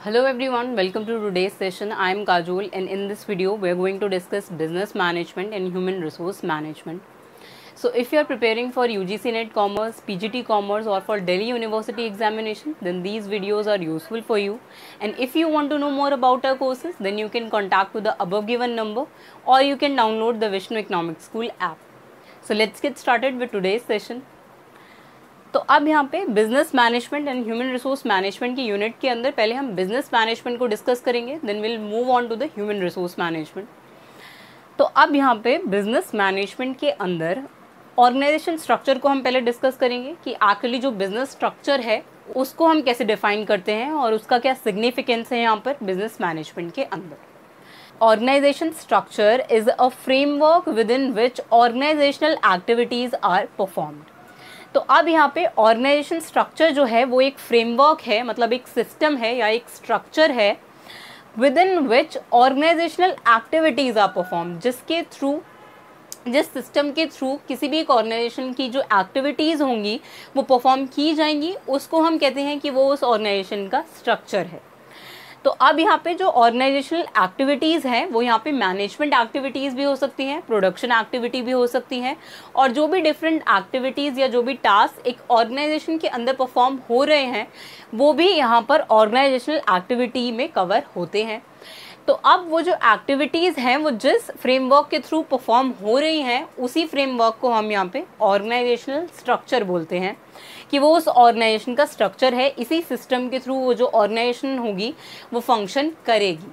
Hello everyone, welcome to today's session. I am Kajol and in this video we are going to discuss business management and human resource management. So if you are preparing for UGC NET Commerce, PGT Commerce or for Delhi University examination, then these videos are useful for you. And if you want to know more about our courses, then you can contact to the above given number or you can download the Vishnu Economic School app. So let's get started with today's session. तो अब यहाँ पे business management and human resource management की unit के अंदर पहले हम business management को डिस्कस करेंगे, then will move on to the human resource management. तो अब यहाँ पे बिजनेस मैनेजमेंट के अंदर ऑर्गेनाइजेशन स्ट्रक्चर को हम पहले डिस्कस करेंगे कि एक्चुअली जो बिजनेस स्ट्रक्चर है उसको हम कैसे डिफाइन करते हैं और उसका क्या सिग्निफिकेंस है यहाँ पर बिजनेस मैनेजमेंट के अंदर। Organisation structure is a framework within which organisational activities are performed. तो अब यहाँ पे ऑर्गेनाइजेशन स्ट्रक्चर जो है वो एक फ्रेमवर्क है, मतलब एक सिस्टम है या एक स्ट्रक्चर है within which organisational activities are perform, जिस सिस्टम के थ्रू किसी भी एक ऑर्गेनाइजेशन की जो एक्टिविटीज़ होंगी वो परफॉर्म की जाएंगी, उसको हम कहते हैं कि वो उस ऑर्गेनाइजेशन का स्ट्रक्चर है। तो अब यहाँ पे जो ऑर्गेनाइजेशनल एक्टिविटीज़ हैं वो यहाँ पे मैनेजमेंट एक्टिविटीज़ भी हो सकती हैं, प्रोडक्शन एक्टिविटी भी हो सकती हैं, और जो भी डिफरेंट एक्टिविटीज़ या जो भी टास्क एक ऑर्गेनाइजेशन के अंदर परफॉर्म हो रहे हैं वो भी यहाँ पर ऑर्गेनाइजेशनल एक्टिविटी में कवर होते हैं। तो अब वो जो एक्टिविटीज़ हैं वो जिस फ्रेमवर्क के थ्रू परफॉर्म हो रही हैं उसी फ्रेमवर्क को हम यहाँ पे ऑर्गेनाइजेशनल स्ट्रक्चर बोलते हैं कि वो उस ऑर्गेनाइजेशन का स्ट्रक्चर है, इसी सिस्टम के थ्रू वो जो ऑर्गेनाइजेशन होगी वो फंक्शन करेगी।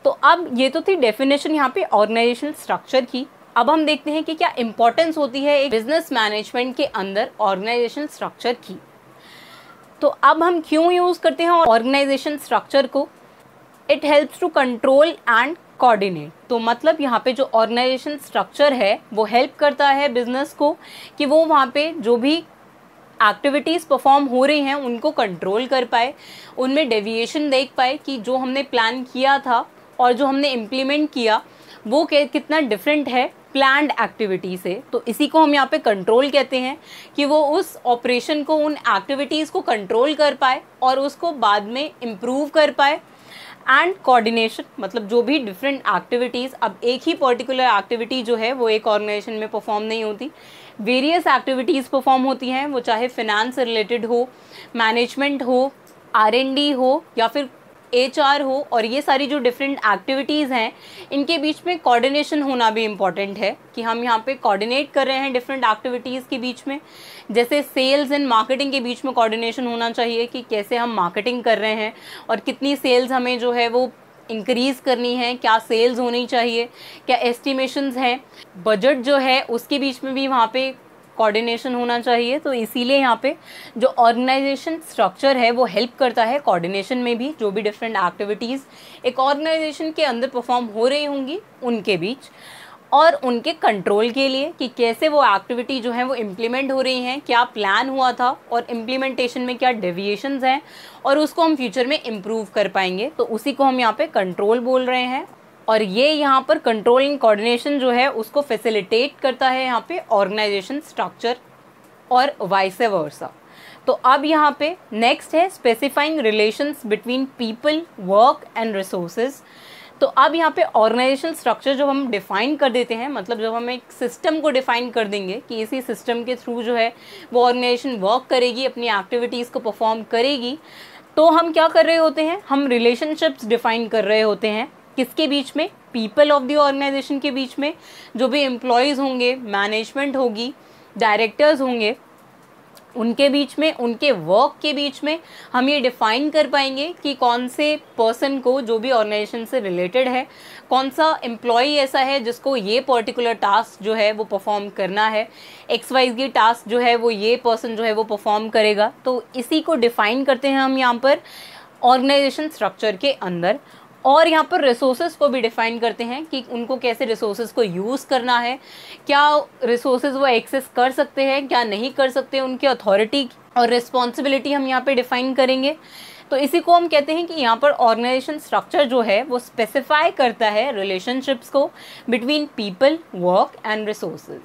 तो अब ये तो थी डेफिनेशन यहाँ पे ऑर्गेनाइजेशनल स्ट्रक्चर की। अब हम देखते हैं कि क्या इंपॉर्टेंस होती है एक बिजनेस मैनेजमेंट के अंदर ऑर्गेनाइजेशनल स्ट्रक्चर की। तो अब हम क्यों यूज़ करते हैं ऑर्गेनाइजेशन स्ट्रक्चर को? It helps to control and coordinate. तो मतलब यहाँ पे जो ऑर्गेनाइजेशन स्ट्रक्चर है वो हेल्प करता है बिजनेस को कि वो वहाँ पे जो भी एक्टिविटीज़ परफॉर्म हो रही हैं उनको कंट्रोल कर पाए, उनमें डेविएशन देख पाए कि जो हमने प्लान किया था और जो हमने इम्प्लीमेंट किया वो कितना डिफरेंट है प्लान्ड एक्टिविटी से। तो इसी को हम यहाँ पे कंट्रोल कहते हैं कि वो उस ऑपरेशन को, उन एक्टिविटीज़ को कंट्रोल कर पाए और उसको बाद में इम्प्रूव कर पाए। एंड कोऑर्डिनेशन, मतलब जो भी डिफरेंट एक्टिविटीज़, अब एक ही पर्टिकुलर एक्टिविटी जो है वो एक ऑर्गेनाइजेशन में परफॉर्म नहीं होती, वेरियस एक्टिविटीज़ परफॉर्म होती हैं, वो चाहे फिनेंस से रिलेटेड हो, मैनेजमेंट हो, R&D हो या फिर HR हो, और ये सारी जो डिफरेंट एक्टिविटीज़ हैं इनके बीच में कोऑर्डिनेशन होना भी इम्पॉर्टेंट है कि हम यहाँ पे कोऑर्डिनेट कर रहे हैं डिफरेंट एक्टिविटीज़ के बीच में। जैसे सेल्स एंड मार्केटिंग के बीच में कोऑर्डिनेशन होना चाहिए कि कैसे हम मार्केटिंग कर रहे हैं और कितनी सेल्स हमें जो है वो इंक्रीज़ करनी है, क्या सेल्स होनी चाहिए, क्या एस्टिमेशंस हैं, बजट जो है उसके बीच में भी वहाँ पे कोऑर्डिनेशन होना चाहिए। तो इसीलिए यहाँ पे जो ऑर्गेनाइजेशन स्ट्रक्चर है वो हेल्प करता है कोऑर्डिनेशन में भी, जो भी डिफरेंट एक्टिविटीज़ एक ऑर्गेनाइजेशन के अंदर परफॉर्म हो रही होंगी उनके बीच, और उनके कंट्रोल के लिए कि कैसे वो एक्टिविटी जो है वो इम्प्लीमेंट हो रही हैं, क्या प्लान हुआ था और इम्प्लीमेंटेशन में क्या डेविएशंस हैं और उसको हम फ्यूचर में इम्प्रूव कर पाएंगे। तो उसी को हम यहाँ पे कंट्रोल बोल रहे हैं, और ये यहाँ पर कंट्रोल एंड कोऑर्डिनेशन जो है उसको फैसिलिटेट करता है यहाँ पे ऑर्गेनाइजेशन स्ट्रक्चर और वाइस वर्सा। तो अब यहाँ पे नेक्स्ट है specifying relations between people, work and resources. तो अब यहाँ पे ऑर्गेनाइजेशन स्ट्रक्चर जब हम डिफ़ाइन कर देते हैं, मतलब जब हम एक सिस्टम को डिफ़ाइन कर देंगे कि इसी सिस्टम के थ्रू जो है वो ऑर्गेनाइजेशन वर्क करेगी, अपनी एक्टिविटीज़ को परफॉर्म करेगी, तो हम क्या कर रहे होते हैं, हम रिलेशनशिप्स डिफ़ाइन कर रहे होते हैं। किसके बीच में? पीपल ऑफ द ऑर्गेनाइजेशन के बीच में, जो भी एम्प्लॉयज़ होंगे, मैनेजमेंट होगी, डायरेक्टर्स होंगे, उनके बीच में, उनके वर्क के बीच में हम ये डिफ़ाइन कर पाएंगे कि कौन से पर्सन को, जो भी ऑर्गेनाइजेशन से रिलेटेड है, कौन सा एम्प्लॉई ऐसा है जिसको ये पर्टिकुलर टास्क जो है वो परफॉर्म करना है, XYZ टास्क जो है वो ये पर्सन जो है वो परफॉर्म करेगा। तो इसी को डिफ़ाइन करते हैं हम यहाँ पर ऑर्गेनाइजेशन स्ट्रक्चर के अंदर। और यहाँ पर रिसोर्सेज को भी डिफ़ाइन करते हैं कि उनको कैसे रिसोर्सेज को यूज़ करना है, क्या रिसोर्सेज वो एक्सेस कर सकते हैं, क्या नहीं कर सकते, उनकी अथॉरिटी और रिस्पॉन्सिबिलिटी हम यहाँ पे डिफ़ाइन करेंगे। तो इसी को हम कहते हैं कि यहाँ पर ऑर्गेनाइजेशन स्ट्रक्चर जो है वो स्पेसिफाई करता है रिलेशनशिप्स को between people, work and resources.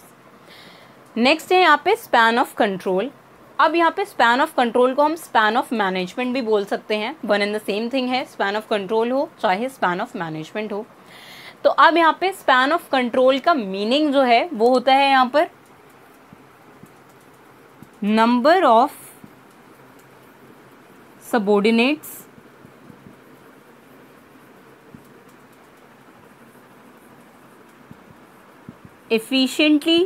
Next है यहाँ पे स्पैन ऑफ कंट्रोल। अब यहाँ पे स्पैन ऑफ कंट्रोल को हम स्पैन ऑफ मैनेजमेंट भी बोल सकते हैं, one and the same thing है, स्पैन ऑफ कंट्रोल हो चाहे स्पैन ऑफ मैनेजमेंट हो। तो अब यहाँ पे स्पैन ऑफ कंट्रोल का मीनिंग जो है वो होता है यहाँ पर number of subordinates efficiently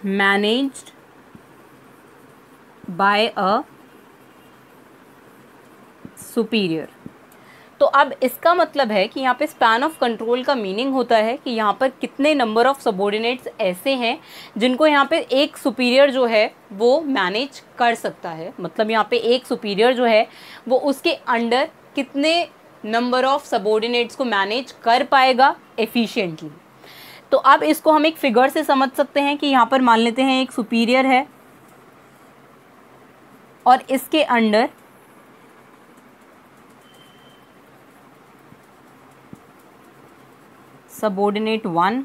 managed by a superior। तो अब इसका मतलब है कि यहाँ पे स्पैन ऑफ कंट्रोल का मीनिंग होता है कि यहाँ पर कितने नंबर ऑफ सबऑर्डिनेट्स ऐसे हैं जिनको यहाँ पे एक सुपीरियर जो है वो मैनेज कर सकता है। मतलब यहाँ पे एक सुपीरियर जो है वो उसके अंडर कितने नंबर ऑफ सबऑर्डिनेट्स को मैनेज कर पाएगा एफिशिएंटली। तो अब इसको हम एक फिगर से समझ सकते हैं कि यहाँ पर मान लेते हैं एक सुपीरियर है और इसके under subordinate 1,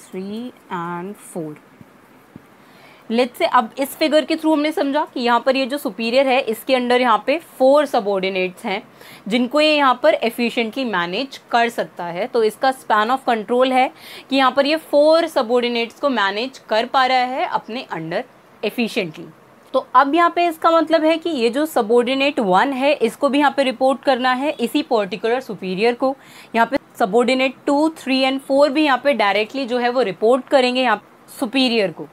3 and 4। Let's say अब इस फिगर के थ्रू हमने समझा कि यहाँ पर ये जो सुपीरियर है इसके अंडर यहाँ पे 4 सबऑर्डिनेट्स हैं जिनको ये यहाँ पर एफिशिएंटली मैनेज कर सकता है। तो इसका स्पैन ऑफ कंट्रोल है कि यहाँ पर ये 4 सबऑर्डिनेट्स को मैनेज कर पा रहा है अपने अंडर एफिशिएंटली। तो अब यहाँ पे इसका मतलब है कि ये जो सबऑर्डिनेट 1 है इसको भी यहाँ पे रिपोर्ट करना है इसी पर्टिकुलर सुपीरियर को। यहाँ पे सबऑर्डिनेट 2, 3 and 4 भी यहाँ पे डायरेक्टली जो है वो रिपोर्ट करेंगे यहाँ सुपीरियर को।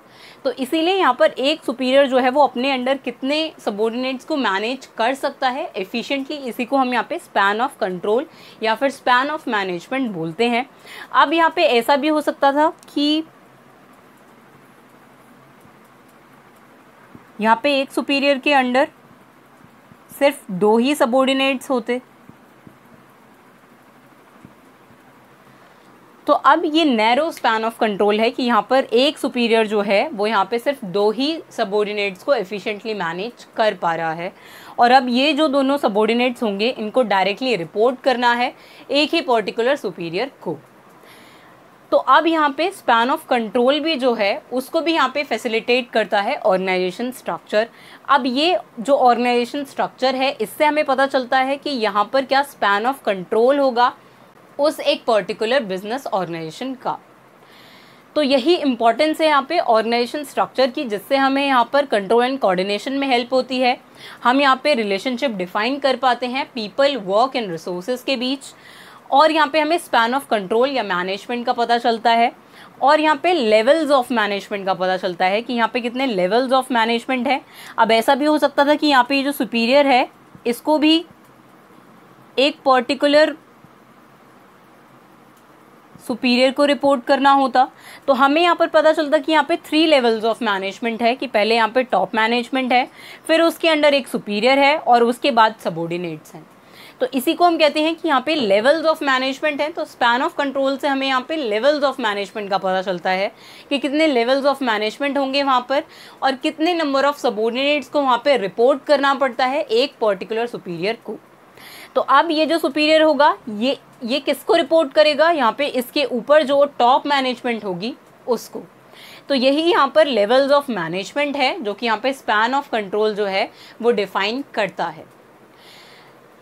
तो इसीलिए यहाँ पर एक सुपीरियर जो है वो अपने अंडर कितने सबऑर्डिनेट्स को मैनेज कर सकता है एफिशिएंटली, इसी को हम यहाँ पे स्पैन ऑफ कंट्रोल या फिर स्पैन ऑफ मैनेजमेंट बोलते हैं। अब यहाँ पे ऐसा भी हो सकता था कि यहाँ पे एक सुपीरियर के अंडर सिर्फ 2 ही सबऑर्डिनेट्स होते। तो अब ये नैरो स्पैन ऑफ कंट्रोल है कि यहाँ पर एक सुपीरियर जो है वो यहाँ पे सिर्फ 2 ही सबऑर्डिनेट्स को एफिशिएंटली मैनेज कर पा रहा है और अब ये जो दोनों सबऑर्डिनेट्स होंगे इनको डायरेक्टली रिपोर्ट करना है एक ही पर्टिकुलर सुपीरियर को। तो अब यहाँ पे स्पैन ऑफ कंट्रोल भी जो है उसको भी यहाँ पे फैसिलिटेट करता है ऑर्गेनाइजेशन स्ट्रक्चर। अब ये जो ऑर्गेनाइजेशन स्ट्रक्चर है इससे हमें पता चलता है कि यहाँ पर क्या स्पैन ऑफ कंट्रोल होगा उस एक पर्टिकुलर बिजनेस ऑर्गेनाइजेशन का। तो यही इंपॉर्टेंस है यहाँ पे ऑर्गेनाइजेशन स्ट्रक्चर की, जिससे हमें यहाँ पर कंट्रोल एंड कोऑर्डिनेशन में हेल्प होती है। हम यहाँ पे रिलेशनशिप डिफाइन कर पाते हैं पीपल, वर्क एंड रिसोर्सेज के बीच, और यहाँ पे हमें स्पैन ऑफ कंट्रोल या मैनेजमेंट का पता चलता है, और यहाँ पे लेवल्स ऑफ मैनेजमेंट का पता चलता है कि यहाँ पे कितने लेवल्स ऑफ मैनेजमेंट है। अब ऐसा भी हो सकता था कि यहाँ पे ये जो सुपीरियर है इसको भी एक पर्टिकुलर सुपीरियर को रिपोर्ट करना होता, तो हमें यहाँ पर पता चलता कि यहाँ पे 3 लेवल्स ऑफ मैनेजमेंट है कि पहले यहाँ पे टॉप मैनेजमेंट है, फिर उसके अंडर एक सुपीरियर है और उसके बाद सबऑर्डिनेट्स हैं। तो इसी को हम कहते हैं कि यहाँ पे लेवल्स ऑफ मैनेजमेंट है। तो स्पैन ऑफ कंट्रोल से हमें यहाँ पे लेवल्स ऑफ मैनेजमेंट का पता चलता है कि कितने लेवल्स ऑफ मैनेजमेंट होंगे वहाँ पर और कितने नंबर ऑफ सबऑर्डिनेट्स को वहाँ पे रिपोर्ट करना पड़ता है एक पर्टिकुलर सुपीरियर को। तो अब ये जो सुपीरियर होगा ये किसको रिपोर्ट करेगा, यहाँ पे इसके ऊपर जो टॉप मैनेजमेंट होगी उसको। तो यही यहाँ पर लेवल्स ऑफ मैनेजमेंट है जो कि यहाँ पे स्पैन ऑफ कंट्रोल जो है वो डिफाइन करता है।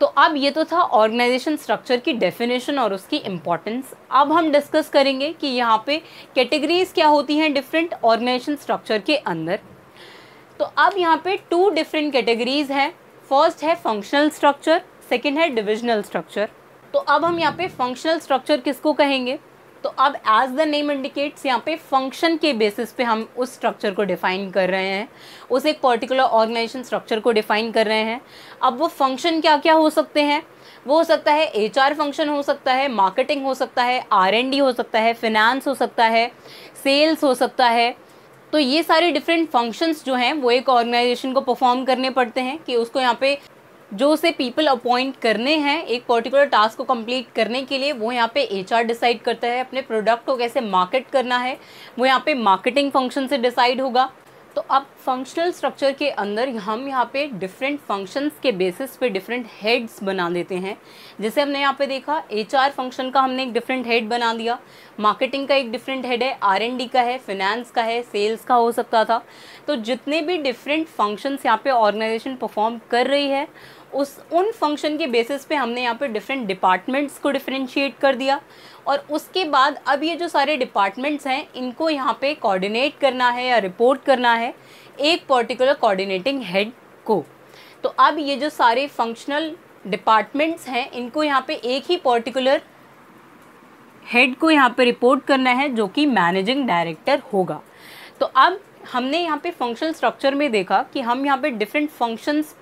तो अब ये तो था ऑर्गेनाइजेशन स्ट्रक्चर की डेफिनेशन और उसकी इम्पोर्टेंस। अब हम डिस्कस करेंगे कि यहाँ पे कैटेगरीज क्या होती हैं डिफरेंट ऑर्गेनाइजेशन स्ट्रक्चर के अंदर। तो अब यहाँ पे 2 डिफरेंट कैटेगरीज हैं। फर्स्ट है फंक्शनल स्ट्रक्चर, सेकेंड है डिविजनल स्ट्रक्चर। तो अब हम यहाँ पे फंक्शनल स्ट्रक्चर किसको कहेंगे, तो अब एज द नेम इंडिकेट्स यहाँ पे फंक्शन के बेसिस पे हम उस स्ट्रक्चर को डिफाइन कर रहे हैं, उस एक पर्टिकुलर ऑर्गेनाइजेशन स्ट्रक्चर को डिफाइन कर रहे हैं। अब वो फंक्शन क्या क्या हो सकते हैं, वो हो सकता है HR फंक्शन हो सकता है, मार्केटिंग हो सकता है, R&D हो सकता है, फिनेंस हो सकता है, सेल्स हो सकता है। तो ये सारे डिफरेंट फंक्शंस जो हैं वो एक ऑर्गेनाइजेशन को परफॉर्म करने पड़ते हैं कि उसको यहाँ पे जो उसे पीपल अपॉइंट करने हैं एक पर्टिकुलर टास्क को कंप्लीट करने के लिए, वो यहाँ पे HR डिसाइड करता है। अपने प्रोडक्ट को कैसे मार्केट करना है वो यहाँ पे मार्केटिंग फंक्शन से डिसाइड होगा। तो अब फंक्शनल स्ट्रक्चर के अंदर हम यहाँ पे डिफरेंट फंक्शंस के बेसिस पे डिफरेंट हेड्स बना देते हैं। जैसे हमने यहाँ पे देखा HR फंक्शन का हमने एक डिफरेंट हेड बना दिया, मार्केटिंग का एक डिफरेंट हेड है, R&D का है, फिनेंस का है, सेल्स का हो सकता था। तो जितने भी डिफरेंट फंक्शंस यहाँ पे ऑर्गेनाइजेशन परफॉर्म कर रही है उन फंक्शन के बेसिस पे हमने यहाँ पे डिफरेंट डिपार्टमेंट्स को डिफरेंशिएट कर दिया। और उसके बाद अब ये जो सारे डिपार्टमेंट्स हैं इनको यहाँ पे कोऑर्डिनेट करना है या रिपोर्ट करना है एक पर्टिकुलर कोऑर्डिनेटिंग हेड को। तो अब ये जो सारे फंक्शनल डिपार्टमेंट्स हैं इनको यहाँ पे एक ही पर्टिकुलर हेड को यहाँ पे रिपोर्ट करना है जो कि मैनेजिंग डायरेक्टर होगा। तो अब हमने यहाँ पे फंक्शनल स्ट्रक्चर में देखा कि हम यहाँ पे डिफरेंट फंक्शंस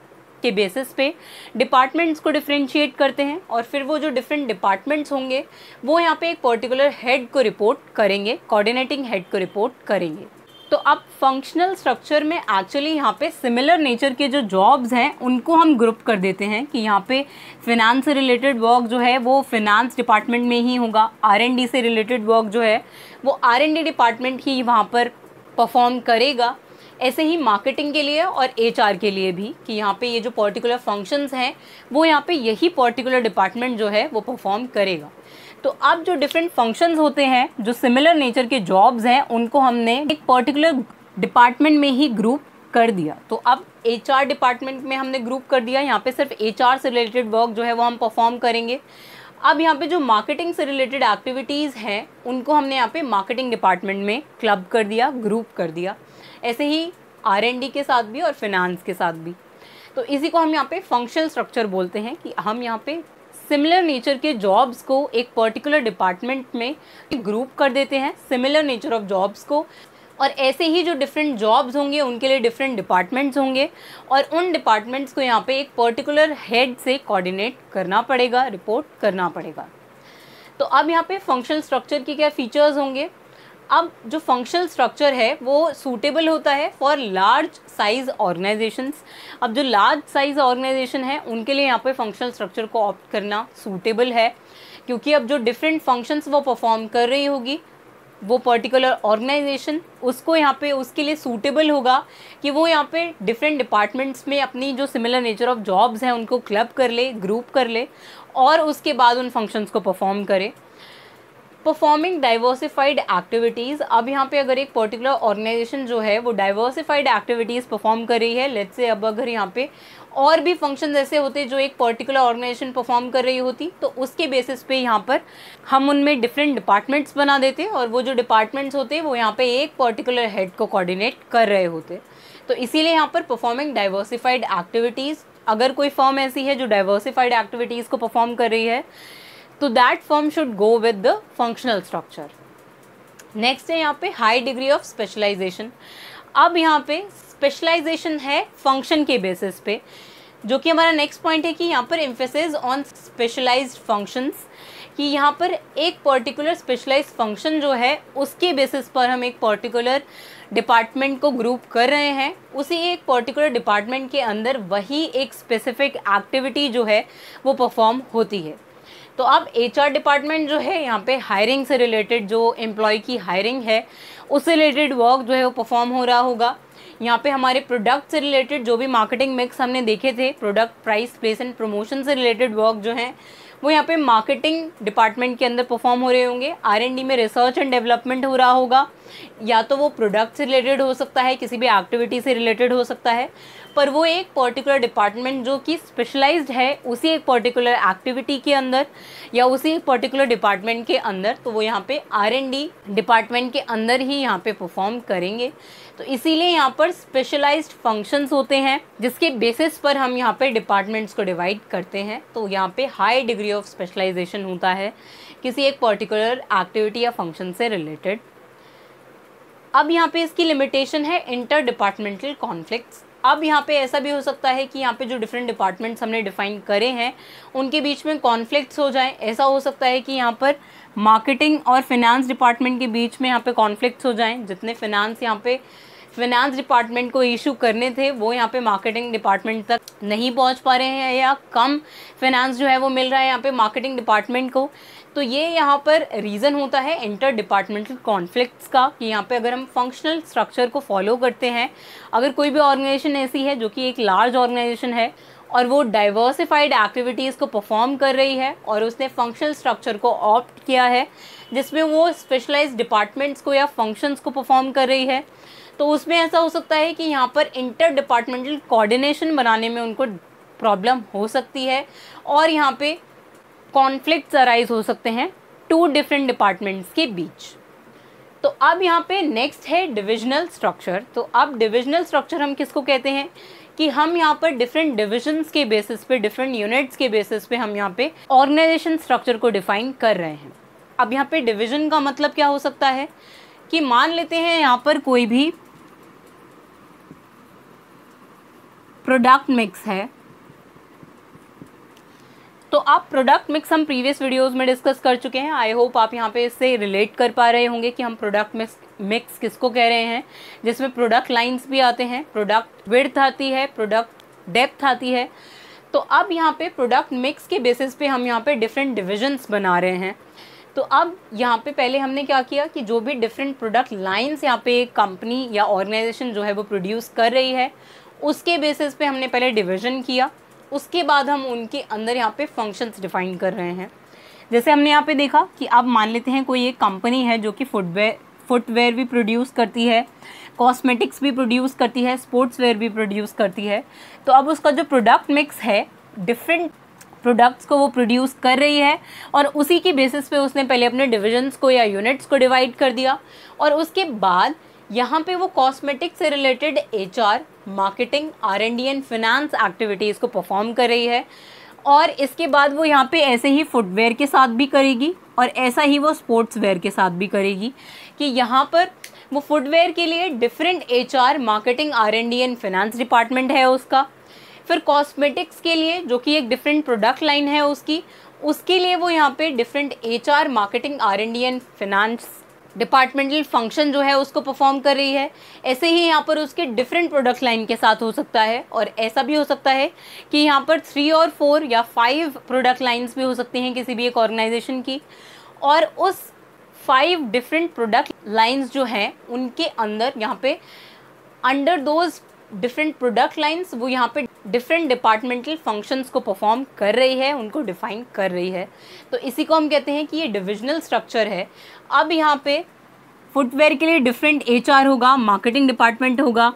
के बेसिस पे डिपार्टमेंट्स को डिफरेंशिएट करते हैं और फिर वो जो डिफरेंट डिपार्टमेंट्स होंगे वो यहाँ पे एक पर्टिकुलर हेड को रिपोर्ट करेंगे, कोऑर्डिनेटिंग हेड को रिपोर्ट करेंगे। तो अब फंक्शनल स्ट्रक्चर में एक्चुअली यहाँ पे सिमिलर नेचर के जो जॉब्स हैं उनको हम ग्रुप कर देते हैं कि यहाँ पे फिनेंस से रिलेटेड वर्क जो है वो फिनेंस डिपार्टमेंट में ही होगा, R&D से रिलेटेड वर्क जो है वो R&D डिपार्टमेंट ही वहाँ पर परफॉर्म करेगा। ऐसे ही मार्केटिंग के लिए और HR के लिए भी कि यहाँ पे ये जो पर्टिकुलर फंक्शंस हैं वो यहाँ पे यही पर्टिकुलर डिपार्टमेंट जो है वो परफॉर्म करेगा। तो अब जो डिफरेंट फंक्शंस होते हैं, जो सिमिलर नेचर के जॉब्स हैं, उनको हमने एक पर्टिकुलर डिपार्टमेंट में ही ग्रुप कर दिया। तो अब HR डिपार्टमेंट में हमने ग्रुप कर दिया, यहाँ पे सिर्फ HR से रिलेटेड वर्क जो है वो हम परफॉर्म करेंगे। अब यहाँ पे जो मार्केटिंग से रिलेटेड एक्टिविटीज़ हैं उनको हमने यहाँ पे मार्केटिंग डिपार्टमेंट में क्लब कर दिया, ग्रुप कर दिया। ऐसे ही R&D के साथ भी और फिनेंस के साथ भी। तो इसी को हम यहाँ पे फंक्शनल स्ट्रक्चर बोलते हैं कि हम यहाँ पे सिमिलर नेचर के जॉब्स को एक पर्टिकुलर डिपार्टमेंट में ग्रुप कर देते हैं, सिमिलर नेचर ऑफ जॉब्स को। और ऐसे ही जो डिफरेंट जॉब्स होंगे उनके लिए डिफरेंट डिपार्टमेंट्स होंगे और उन डिपार्टमेंट्स को यहाँ पे एक पर्टिकुलर हेड से कोऑर्डिनेट करना पड़ेगा, रिपोर्ट करना पड़ेगा। तो अब यहाँ पे फंक्शनल स्ट्रक्चर के क्या फीचर्स होंगे। अब जो फंक्शनल स्ट्रक्चर है वो सूटेबल होता है फॉर लार्ज साइज ऑर्गेनाइजेशंस। अब जो लार्ज साइज ऑर्गेनाइजेशन है उनके लिए यहाँ पे फंक्शनल स्ट्रक्चर को ऑप्ट करना सूटेबल है, क्योंकि अब जो डिफरेंट फंक्शंस वो परफॉर्म कर रही होगी वो पर्टिकुलर ऑर्गेनाइजेशन, उसको यहाँ पे उसके लिए सूटेबल होगा कि वो यहाँ पे डिफरेंट डिपार्टमेंट्स में अपनी जो सिमिलर नेचर ऑफ जॉब्स हैं उनको क्लब कर ले, ग्रुप कर ले और उसके बाद उन फंक्शंस को परफॉर्म करे। Performing diversified activities. अब यहाँ पे अगर एक पर्टिकुलर ऑर्गेनाइजेशन जो है वो डाइवर्सिफाइड एक्टिविटीज़ परफॉर्म कर रही है, लेट्स से अब अगर यहाँ पे और भी फंक्शन ऐसे होते जो एक पर्टिकुलर ऑर्गेनाइजेशन परफॉर्म कर रही होती तो उसके बेसिस पे यहाँ पर हम उनमें डिफरेंट डिपार्टमेंट्स बना देते और वो जो डिपार्टमेंट्स होते वो यहाँ पे एक पर्टिकुलर हेड को कोऑर्डिनेट कर रहे होते। तो इसीलिए यहाँ पर परफॉर्मिंग डाइवर्सिफाइड एक्टिविटीज़, अगर कोई फर्म ऐसी है जो डाइवर्सिफाइड एक्टिविटीज़ को परफॉर्म कर रही है तो that firm should go with the functional structure. Next है यहाँ पे हाई डिग्री ऑफ स्पेशलाइजेशन। अब यहाँ पे स्पेशलाइजेशन है फंक्शन के बेसिस पे, जो कि हमारा नेक्स्ट पॉइंट है कि यहाँ पर एम्फेसिस ऑन स्पेशलाइज्ड फंक्शंस, कि यहाँ पर एक पर्टिकुलर स्पेशलाइज्ड फंक्शन जो है उसके बेसिस पर हम एक पर्टिकुलर डिपार्टमेंट को ग्रुप कर रहे हैं, उसी एक पर्टिकुलर डिपार्टमेंट के अंदर वही एक स्पेसिफिक एक्टिविटी जो है वो परफॉर्म होती है। तो अब HR डिपार्टमेंट जो है यहाँ पे हायरिंग से रिलेटेड, जो एम्प्लॉय की हायरिंग है उससे रिलेटेड वर्क जो है वो परफॉर्म हो रहा होगा। यहाँ पे हमारे प्रोडक्ट से रिलेटेड जो भी मार्केटिंग मिक्स हमने देखे थे, product price place and promotion से रिलेटेड वर्क जो हैं वो यहाँ पे मार्केटिंग डिपार्टमेंट के अंदर परफॉर्म हो रहे होंगे। R&D में रिसर्च एंड डेवलपमेंट हो रहा होगा, या तो वो प्रोडक्ट से रिलेटेड हो सकता है, किसी भी एक्टिविटी से रिलेटेड हो सकता है, पर वो एक पर्टिकुलर डिपार्टमेंट जो कि स्पेशलाइज्ड है उसी एक पर्टिकुलर एक्टिविटी के अंदर या उसी एक पर्टिकुलर डिपार्टमेंट के अंदर, तो वो यहाँ पे R&D डिपार्टमेंट के अंदर ही यहाँ पे परफॉर्म करेंगे। तो इसीलिए यहाँ पर स्पेशलाइज्ड फंक्शंस होते हैं जिसके बेसिस पर हम यहाँ पे डिपार्टमेंट्स को डिवाइड करते हैं। तो यहाँ पे हाई डिग्री ऑफ स्पेशलाइजेशन होता है किसी एक पर्टिकुलर एक्टिविटी या फंक्शन से रिलेटेड। अब यहाँ पे इसकी लिमिटेशन है इंटर डिपार्टमेंटल कॉन्फ्लिक्ट्स। अब यहाँ पे ऐसा भी हो सकता है कि यहाँ पे जो डिफरेंट डिपार्टमेंट्स हमने डिफाइन करे हैं उनके बीच में कॉन्फ्लिक्ट्स हो जाएं। ऐसा हो सकता है कि यहाँ पर मार्केटिंग और फिनेंस डिपार्टमेंट के बीच में यहाँ पे कॉन्फ्लिक्ट्स हो जाएं। जितने फिनेंस डिपार्टमेंट को इशू करने थे वो यहाँ पे मार्केटिंग डिपार्टमेंट तक नहीं पहुँच पा रहे हैं, या कम फिनेंस जो है वो मिल रहा है यहाँ पे मार्केटिंग डिपार्टमेंट को। तो ये यहाँ पर रीज़न होता है इंटर डिपार्टमेंटल कॉन्फ्लिक्ट्स का, कि यहाँ पे अगर हम फंक्शनल स्ट्रक्चर को फॉलो करते हैं, अगर कोई भी ऑर्गेनाइजेशन ऐसी है जो कि एक लार्ज ऑर्गेनाइजेशन है और वो डाइवर्सिफाइड एक्टिविटीज़ को परफॉर्म कर रही है और उसने फंक्शनल स्ट्रक्चर को ऑप्ट किया है जिसमें वो स्पेशलाइज्ड डिपार्टमेंट्स को या फंक्शंस को परफॉर्म कर रही है, तो उसमें ऐसा हो सकता है कि यहाँ पर इंटर डिपार्टमेंटल कोऑर्डिनेशन बनाने में उनको प्रॉब्लम हो सकती है और यहाँ पे कॉन्फ्लिक्ट्स अराइज हो सकते हैं टू डिफरेंट डिपार्टमेंट्स के बीच। तो अब यहाँ पे नेक्स्ट है डिविजनल स्ट्रक्चर। तो अब डिविजनल स्ट्रक्चर हम किसको कहते हैं कि हम यहाँ पर डिफरेंट डिविजन्स के बेसिस पे, डिफरेंट यूनिट्स के बेसिस पे हम यहाँ पे ऑर्गेनाइजेशन स्ट्रक्चर को डिफाइन कर रहे हैं। अब यहाँ पे डिवीजन का मतलब क्या हो सकता है कि मान लेते हैं यहाँ पर कोई भी प्रोडक्ट मिक्स है, तो आप प्रोडक्ट मिक्स हम प्रीवियस वीडियोस में डिस्कस कर चुके हैं। आई होप आप यहाँ पे इससे रिलेट कर पा रहे होंगे कि हम प्रोडक्ट मिक्स किसको कह रहे हैं, जिसमें प्रोडक्ट लाइंस भी आते हैं, प्रोडक्ट विड्थ आती है, प्रोडक्ट डेप्थ आती है। तो अब यहाँ पे प्रोडक्ट मिक्स के बेसिस पे हम यहाँ पे डिफरेंट डिविजन्स बना रहे हैं। तो अब यहाँ पे पहले हमने क्या किया कि जो भी डिफरेंट प्रोडक्ट लाइंस यहाँ पे कंपनी या ऑर्गेनाइजेशन जो है वो प्रोड्यूस कर रही है, उसके बेसिस पे हमने पहले डिवीजन किया, उसके बाद हम उनके अंदर यहाँ पे फंक्शंस डिफाइन कर रहे हैं। जैसे हमने यहाँ पे देखा कि अब मान लेते हैं कोई एक कंपनी है जो कि फुटवेयर भी प्रोड्यूस करती है, कॉस्मेटिक्स भी प्रोड्यूस करती है, स्पोर्ट्स वेयर भी प्रोड्यूस करती है। तो अब उसका जो प्रोडक्ट मिक्स है, डिफरेंट प्रोडक्ट्स को वो प्रोड्यूस कर रही है और उसी की बेसिस पे उसने पहले अपने डिविजन्स को या यूनिट्स को डिवाइड कर दिया और उसके बाद यहाँ पे वो कॉस्मेटिक से related HR, marketing, R&D and finance activities को परफॉर्म कर रही है। और इसके बाद वो यहाँ पे ऐसे ही फुटवेयर के साथ भी करेगी और ऐसा ही वो स्पोर्ट्स वेयर के साथ भी करेगी कि यहाँ पर वो फुटवेयर के लिए different HR, marketing, R&D and finance department है उसका। फिर कॉस्मेटिक्स के लिए जो कि एक डिफरेंट प्रोडक्ट लाइन है उसके लिए वो यहाँ पे different HR, marketing, R&D and finance departmental function जो है उसको परफॉर्म कर रही है। ऐसे ही यहाँ पर उसके डिफरेंट प्रोडक्ट लाइन के साथ हो सकता है और ऐसा भी हो सकता है कि यहाँ पर 3 और 4 या 5 प्रोडक्ट लाइंस भी हो सकती हैं किसी भी एक ऑर्गेनाइजेशन की, और उस 5 डिफरेंट प्रोडक्ट लाइंस जो हैं उनके अंदर यहाँ पे under those different product lines वो यहाँ पे डिफरेंट डिपार्टमेंटल फंक्शंस को परफॉर्म कर रही है, उनको डिफाइन कर रही है। तो इसी को हम कहते हैं कि ये डिविजनल स्ट्रक्चर है। अब यहाँ पे फुटवेयर के लिए डिफरेंट HR होगा, मार्केटिंग डिपार्टमेंट होगा,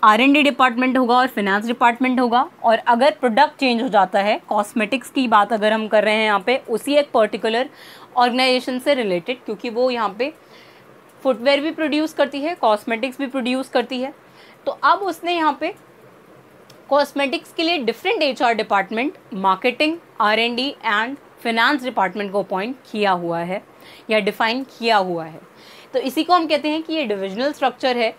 R&D डिपार्टमेंट होगा और फिनेंस डिपार्टमेंट होगा। और अगर प्रोडक्ट चेंज हो जाता है, कॉस्मेटिक्स की बात अगर हम कर रहे हैं यहाँ पे उसी एक पर्टिकुलर ऑर्गेनाइजेशन से रिलेटेड, क्योंकि वो यहाँ पे फुटवेयर भी प्रोड्यूस करती है, कॉस्मेटिक्स भी प्रोड्यूस करती है, तो अब उसने यहाँ पे कॉस्मेटिक्स के लिए different HR department, marketing, R&D and finance department को अपॉइंट किया हुआ है या डिफाइन किया हुआ है। तो इसी को हम कहते हैं कि ये डिविजनल स्ट्रक्चर है।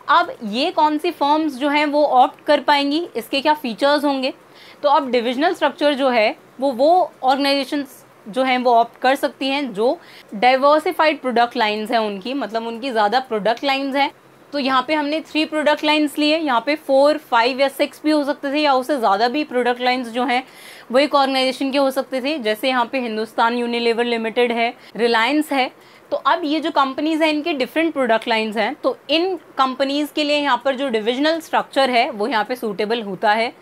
अब ये कौन सी फर्म्स जो हैं वो ऑप्ट कर पाएंगी, इसके क्या फीचर्स होंगे। तो अब डिविजनल स्ट्रक्चर जो है वो ऑर्गेनाइजेशंस जो हैं वो ऑप्ट कर सकती हैं जो डाइवर्सिफाइड प्रोडक्ट लाइंस हैं उनकी, मतलब उनकी ज़्यादा प्रोडक्ट लाइंस हैं। तो यहाँ पे हमने 3 प्रोडक्ट लाइंस लिए, यहाँ पे 4, 5 या 6 भी हो सकते थे या उससे ज़्यादा भी प्रोडक्ट लाइंस जो हैं वो एक ऑर्गेनाइजेशन के हो सकते थे। जैसे यहाँ पे हिंदुस्तान यूनिलीवर लिमिटेड है, रिलायंस है। तो अब ये जो कंपनीज़ हैं इनके डिफरेंट प्रोडक्ट लाइंस हैं, तो इन कंपनीज़ के लिए यहाँ पर जो डिविजनल स्ट्रक्चर है वो यहाँ पे सूटेबल होता है,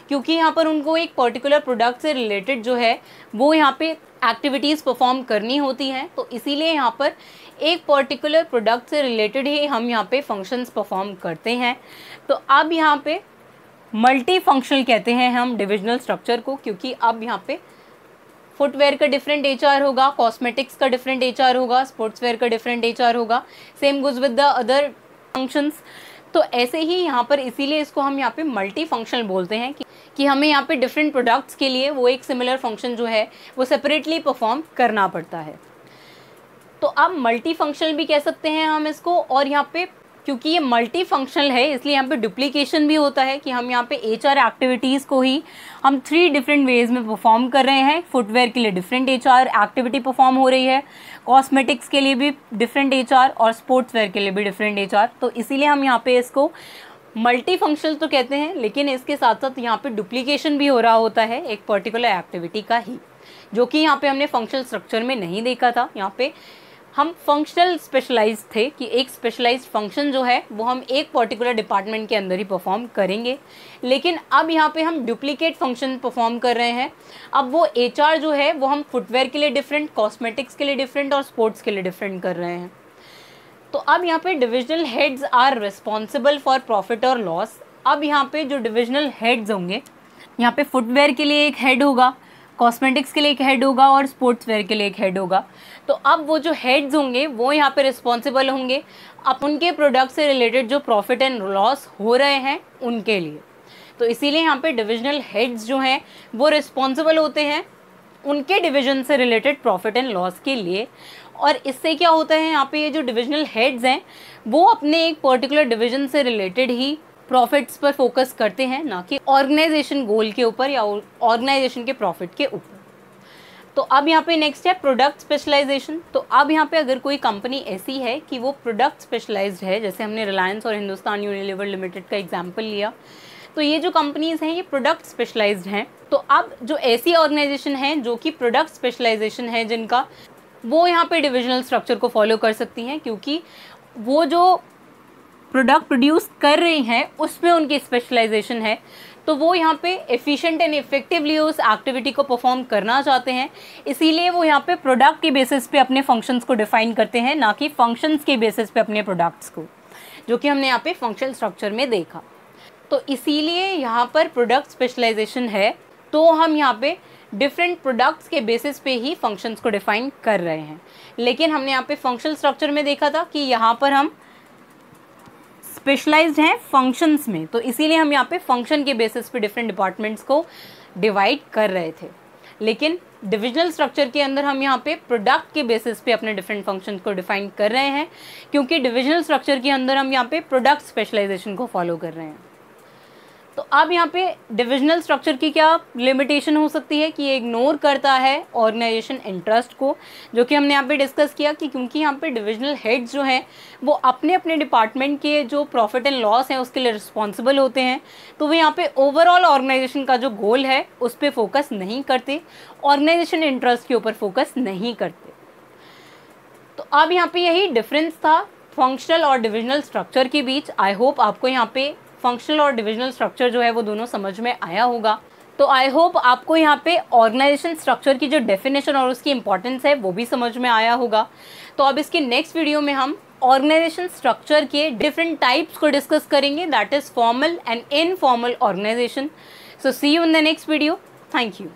क्योंकि यहाँ पर उनको एक पर्टिकुलर प्रोडक्ट से रिलेटेड जो है वो यहाँ पे एक्टिविटीज़ परफॉर्म करनी होती हैं। तो इसीलिए यहाँ पर एक पर्टिकुलर प्रोडक्ट से रिलेटेड ही हम यहाँ पे फंक्शंस परफॉर्म करते हैं। तो अब यहाँ पे मल्टी फंक्शनल कहते हैं हम डिविजनल स्ट्रक्चर को, क्योंकि अब यहाँ पे फुटवेयर का डिफरेंट HR होगा, कॉस्मेटिक्स का डिफरेंट HR होगा, स्पोर्ट्स वेयर का डिफरेंट HR होगा, सेम गुज विद द अदर फंक्शंस। तो ऐसे ही यहाँ पर इसीलिए इसको हम यहाँ पे मल्टी फंक्शनल बोलते हैं कि हमें यहाँ पे डिफरेंट प्रोडक्ट्स के लिए वो एक सिमिलर फंक्शन जो है वो सेपरेटली परफॉर्म करना पड़ता है। तो अब मल्टी फंक्शनल भी कह सकते हैं हम इसको, और यहाँ पे क्योंकि ये मल्टी फंक्शनल है इसलिए यहाँ पे डुप्लीकेशन भी होता है कि हम यहाँ पे HR एक्टिविटीज़ को ही हम 3 डिफरेंट वेज में परफॉर्म कर रहे हैं। फुटवेयर के लिए डिफरेंट HR एक्टिविटी परफॉर्म हो रही है, कॉस्मेटिक्स के लिए भी डिफरेंट HR और स्पोर्ट्स वेयर के लिए भी डिफरेंट HR। तो इसीलिए हम यहाँ पे इसको मल्टी फंक्शनल तो कहते हैं, लेकिन इसके साथ साथ यहाँ पे डुप्लीकेशन भी हो रहा होता है एक पर्टिकुलर एक्टिविटी का ही, जो कि यहाँ पे हमने फंक्शनल स्ट्रक्चर में नहीं देखा था। यहाँ पे हम फंक्शनल स्पेशलाइज थे कि एक स्पेशलाइज्ड फंक्शन जो है वो हम एक पर्टिकुलर डिपार्टमेंट के अंदर ही परफॉर्म करेंगे, लेकिन अब यहाँ पे हम डुप्लीकेट फंक्शन परफॉर्म कर रहे हैं। अब वो HR जो है वो हम फुटवेयर के लिए डिफरेंट, कॉस्मेटिक्स के लिए डिफरेंट और स्पोर्ट्स के लिए डिफरेंट कर रहे हैं। तो अब यहाँ पे divisional heads are responsible for profit और लॉस। अब यहाँ पे जो डिविजनल हेड्स होंगे, यहाँ पे फुटवेयर के लिए एक हेड होगा, कॉस्मेटिक्स के लिए एक हेड होगा और स्पोर्ट्स वेयर के लिए एक हेड होगा। तो अब वो जो हेड्स होंगे वो यहाँ पे रिस्पॉन्सिबल होंगे अब उनके प्रोडक्ट से रिलेटेड जो प्रॉफिट एंड लॉस हो रहे हैं उनके लिए। तो इसीलिए यहाँ पे डिविजनल हेड्स जो हैं वो रिस्पॉन्सिबल होते हैं उनके डिवीजन से रिलेटेड प्रॉफिट एंड लॉस के लिए। और इससे क्या होता है, यहाँ पे ये जो डिविजनल हेड्स हैं वो अपने एक पर्टिकुलर डिवीजन से रिलेटेड ही प्रॉफिट्स पर फोकस करते हैं, ना कि ऑर्गेनाइजेशन गोल के ऊपर या ऑर्गेनाइजेशन के प्रॉफिट के ऊपर। तो अब यहाँ पे नेक्स्ट है प्रोडक्ट स्पेशलाइजेशन। तो अब यहाँ पे अगर कोई कंपनी ऐसी है कि वो प्रोडक्ट स्पेशलाइज्ड है, जैसे हमने रिलायंस और हिंदुस्तान यूनिलीवर लिमिटेड का एग्जाम्पल लिया, तो ये जो कंपनीज हैं ये प्रोडक्ट स्पेशलाइज्ड हैं। तो अब जो ऐसी ऑर्गेनाइजेशन है जो कि प्रोडक्ट स्पेशलाइजेशन है जिनका, वो यहाँ पे डिविजनल स्ट्रक्चर को फॉलो कर सकती हैं, क्योंकि वो जो प्रोडक्ट प्रोड्यूस कर रही हैं उसमें उनकी स्पेशलाइजेशन है। तो वो यहाँ पे एफिशिएंट एंड इफेक्टिवली उस एक्टिविटी को परफॉर्म करना चाहते हैं, इसीलिए वो यहाँ पे प्रोडक्ट के बेसिस पे अपने फंक्शंस को डिफाइन करते हैं, ना कि फंक्शंस के बेसिस पे अपने प्रोडक्ट्स को, जो कि हमने यहाँ पे फंक्शनल स्ट्रक्चर में देखा। तो इसीलिए यहाँ पर प्रोडक्ट स्पेशलाइजेशन है, तो हम यहाँ पे डिफरेंट प्रोडक्ट्स के बेसिस पे ही फंक्शंस को डिफाइन कर रहे हैं। लेकिन हमने यहाँ पे फंक्शनल स्ट्रक्चर में देखा था कि यहाँ पर हम स्पेशलाइज्ड हैं फंक्शंस में, तो इसीलिए हम यहाँ पे फंक्शन के बेसिस पे डिफरेंट डिपार्टमेंट्स को डिवाइड कर रहे थे। लेकिन डिविजनल स्ट्रक्चर के अंदर हम यहाँ पे प्रोडक्ट के बेसिस पे अपने डिफरेंट फंक्शंस को डिफाइन कर रहे हैं, क्योंकि डिविजनल स्ट्रक्चर के अंदर हम यहाँ पे प्रोडक्ट स्पेशलाइजेशन को फॉलो कर रहे हैं। तो अब यहाँ पे डिविजनल स्ट्रक्चर की क्या लिमिटेशन हो सकती है कि ये इग्नोर करता है ऑर्गेनाइजेशन इंटरेस्ट को, जो कि हमने यहाँ पे डिस्कस किया कि क्योंकि यहाँ पे डिविजनल हेड्स जो हैं वो अपने अपने डिपार्टमेंट के जो प्रॉफिट एंड लॉस हैं उसके लिए रिस्पॉन्सिबल होते हैं, तो वो यहाँ पे ओवरऑल ऑर्गेनाइजेशन का जो गोल है उस पर फोकस नहीं करते, ऑर्गेनाइजेशन इंटरेस्ट के ऊपर फोकस नहीं करते। तो अब यहाँ पे यही डिफरेंस था फंक्शनल और डिविजनल स्ट्रक्चर के बीच। आई होप आपको यहाँ पे फंक्शनल और डिविजनल स्ट्रक्चर जो है वो दोनों समझ में आया होगा। तो आई होप आपको यहाँ पे ऑर्गेनाइजेशन स्ट्रक्चर की जो डेफिनेशन और उसकी इंपॉर्टेंस है वो भी समझ में आया होगा। तो अब इसके नेक्स्ट वीडियो में हम ऑर्गेनाइजेशन स्ट्रक्चर के डिफरेंट टाइप्स को डिस्कस करेंगे, that is formal and informal organisation. So see you in the next video. Thank you.